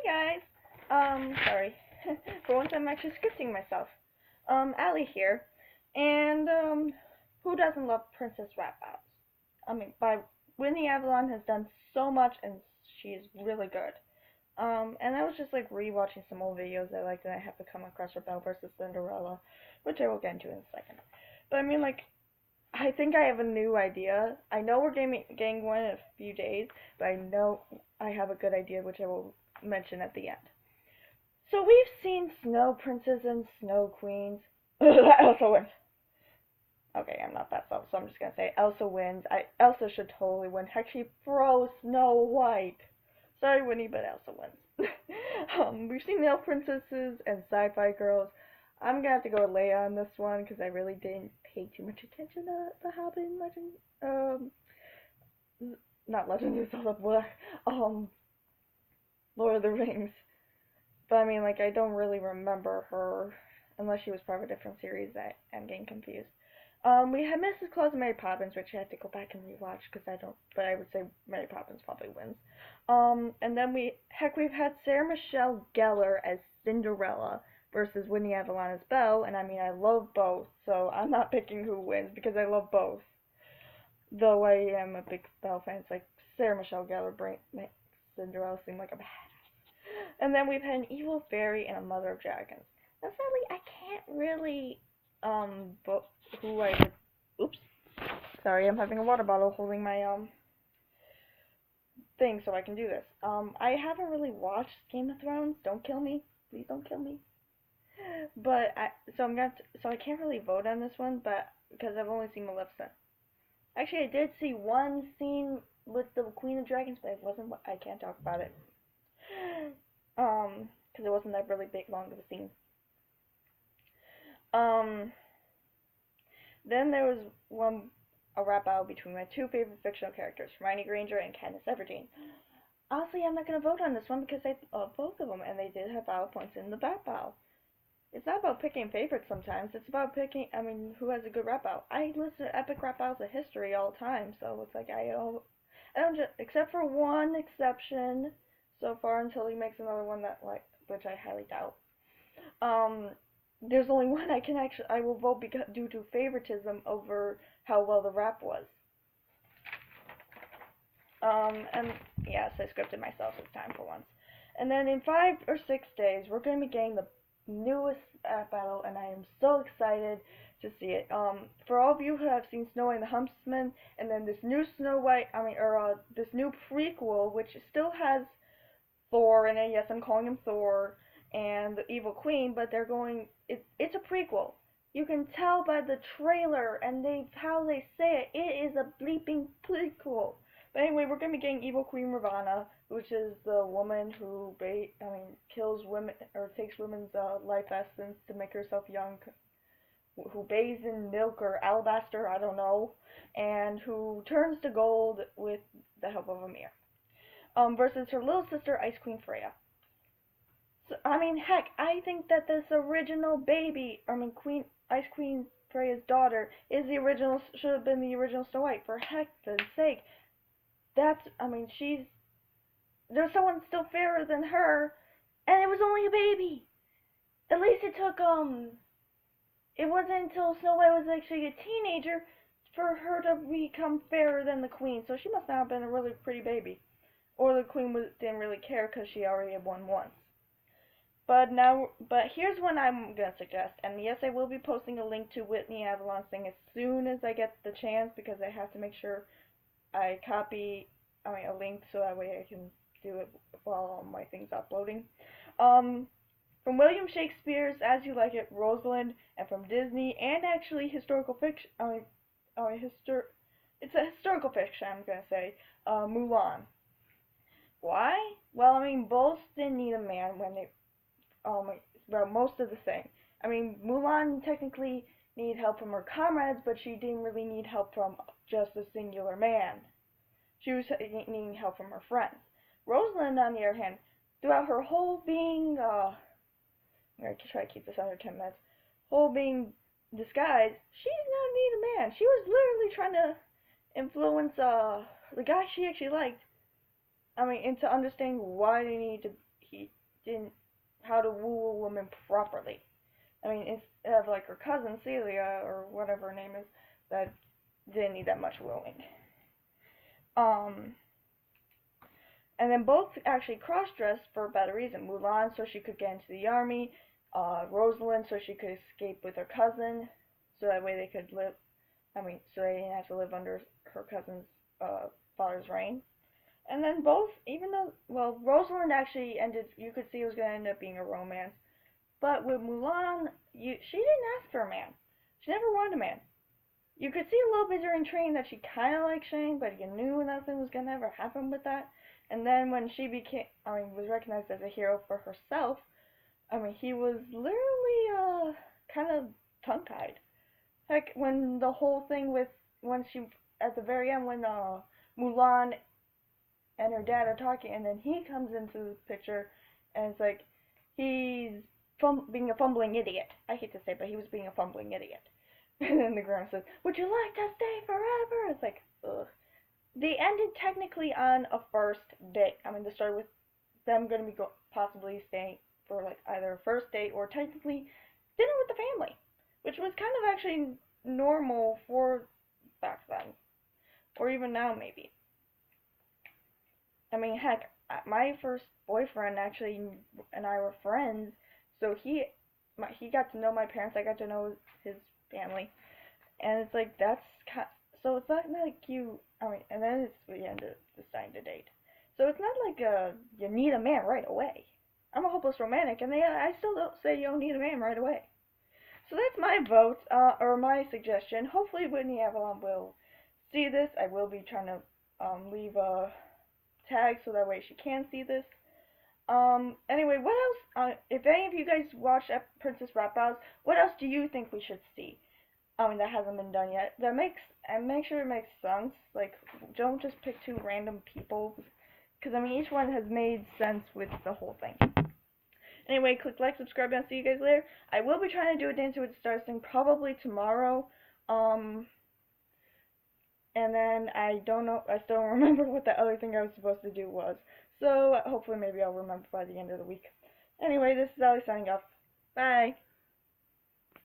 Hey guys. Sorry. For once I'm actually scripting myself. Allie here. And who doesn't love Princess Rap Battles? Winnie Avalon has done so much and she is really good. And I was just like rewatching some old videos I liked and I happened to come across Rebelle versus Cinderella, which I will get into in a second. But I think I have a new idea. I know we're getting one in a few days, but I know I have a good idea which I will mention at the end. So we've seen Snow Princes and Snow Queens. Elsa wins. Okay, I'm not that self, so I'm just gonna say Elsa wins. Elsa should totally win. Heck, she froze Snow White. Sorry, Winnie, but Elsa wins. We've seen Nail Princesses and Sci-Fi Girls. I'm gonna have to go with Leia on this one because I really didn't pay too much attention to the Hobbit and not Legend of Zelda, but Lord of the Rings. But I don't really remember her unless she was part of a different series that I'm getting confused. We had Mrs. Claus and Mary Poppins, which I have to go back and rewatch because I don't, but I would say Mary Poppins probably wins. And then we've had Sarah Michelle Gellar as Cinderella versus Winnie Avalon as Belle, and I love both, so I'm not picking who wins because I love both. Though I am a big Belle fan, it's like Sarah Michelle Gellar makes Cinderella seem like a badass. And then we've had an evil fairy and a mother of dragons. Now, sadly, I can't really vote who I would. Oops, sorry, I'm having a water bottle holding my thing so I can do this. I haven't really watched Game of Thrones. Don't kill me, please don't kill me. So I can't really vote on this one, but because I've only seen Maleficent. Actually, I did see one scene with the Queen of Dragons, but it wasn't. I can't talk about it. Because it wasn't that really big long of a scene. Um, then there was a rap battle between my two favorite fictional characters, Hermione Granger and Katniss Everdeen. Honestly, I'm not gonna vote on this one because I love both of them, and they did have valid points in the rap battle. It's not about picking favorites sometimes. It's about picking, who has a good rap battle. I listen to epic rap battles of history all the time, so it's like I don't just, except for one exception so far until he makes another one which I highly doubt. Um, there's only one I will vote due to favoritism over how well the rap was. And yes, I scripted myself this time for once. And then in 5 or 6 days, we're going to be getting the newest rap battle, and I am so excited to see it. For all of you who have seen Snow White and the Huntsman, and then this new Snow White, this new prequel, which still has Thor in it. Yes, I'm calling him Thor, and the Evil Queen, but it's a prequel. You can tell by the trailer and how they say it. It is a bleeping prequel. But anyway, we're gonna be getting Evil Queen Ravana, which is the woman who kills women or takes women's life essence to make herself young, who bathes in milk or alabaster, I don't know, and who turns to gold with the help of a mirror. Versus her little sister, Ice Queen Freya. So, heck, I think that this original Ice Queen Freya's daughter should have been the original Snow White. For heck's sake, there's someone still fairer than her, and it was only a baby. At least it wasn't until Snow White was actually a teenager for her to become fairer than the Queen. So she must not have been a really pretty baby. Or the Queen didn't really care because she already had won once. But here's one I'm gonna suggest, and yes, I will be posting a link to Whitney Avalon's thing as soon as I get the chance because I have to make sure I copy a link so that way I can do it while my thing's uploading. From William Shakespeare's As You Like It, Rosalind, and from Disney, and actually historical fiction. It's a historical fiction. I'm gonna say Mulan. Why? Well, both didn't need a man when they, well, most of the thing. Mulan technically needed help from her comrades, but she didn't really need help from just a singular man. She was needing help from her friends. Rosalind, on the other hand, throughout her whole being, I'm gonna try to keep this under 10 minutes, whole being disguised, she did not need a man. She was literally trying to influence, the guy she actually liked, into understanding why he didn't how to woo a woman properly. I mean, instead of like her cousin Celia or whatever her name is, that didn't need that much wooing. Um, and then both actually cross-dressed for a better reason. Mulan so she could get into the army, Rosalind so she could escape with her cousin, so that way they could live. I mean, so they didn't have to live under her cousin's father's reign. And then both, even though, well, Rosalind actually ended, you could see it was going to end up being a romance. But with Mulan, she didn't ask for a man. She never wanted a man. You could see a little bit during training that she kind of liked Shang, but you knew nothing was going to ever happen with that. And then when she was recognized as a hero for herself, I mean, he was literally, kind of tongue-tied. Like, when the whole thing with, when she, at the very end, when, Mulan and her dad are talking, and then he comes into the picture, and it's like, he's being a fumbling idiot. I hate to say it, but he was being a fumbling idiot. And then the grandma says, "Would you like to stay forever?" It's like, ugh. They ended technically on a first date. I mean, they started with them going to be possibly staying for like either a first date or technically dinner with the family, which was kind of actually normal for back then, or even now maybe. I mean, heck, my first boyfriend actually and I were friends, so he got to know my parents. I got to know his family, and it's like so it's not like you. I mean, and then we ended up deciding to date. So it's not like you need a man right away. I'm a hopeless romantic, and I still don't say you don't need a man right away. So that's my vote, or my suggestion. Hopefully Whitney Avalon will see this. I will be trying to leave a tag so that way she can see this. Anyway, what else? If any of you guys watch Princess Rap Battles, what else do you think we should see? That hasn't been done yet. And make sure it makes sense. Like, don't just pick two random people, because I mean, each one has made sense with the whole thing. Anyway, click like, subscribe, and I'll see you guys later. I will be trying to do a Dancing with the Stars thing probably tomorrow. And then I don't know, I still don't remember what the other thing I was supposed to do was. So hopefully maybe I'll remember by the end of the week. Anyway, this is Ali signing off. Bye.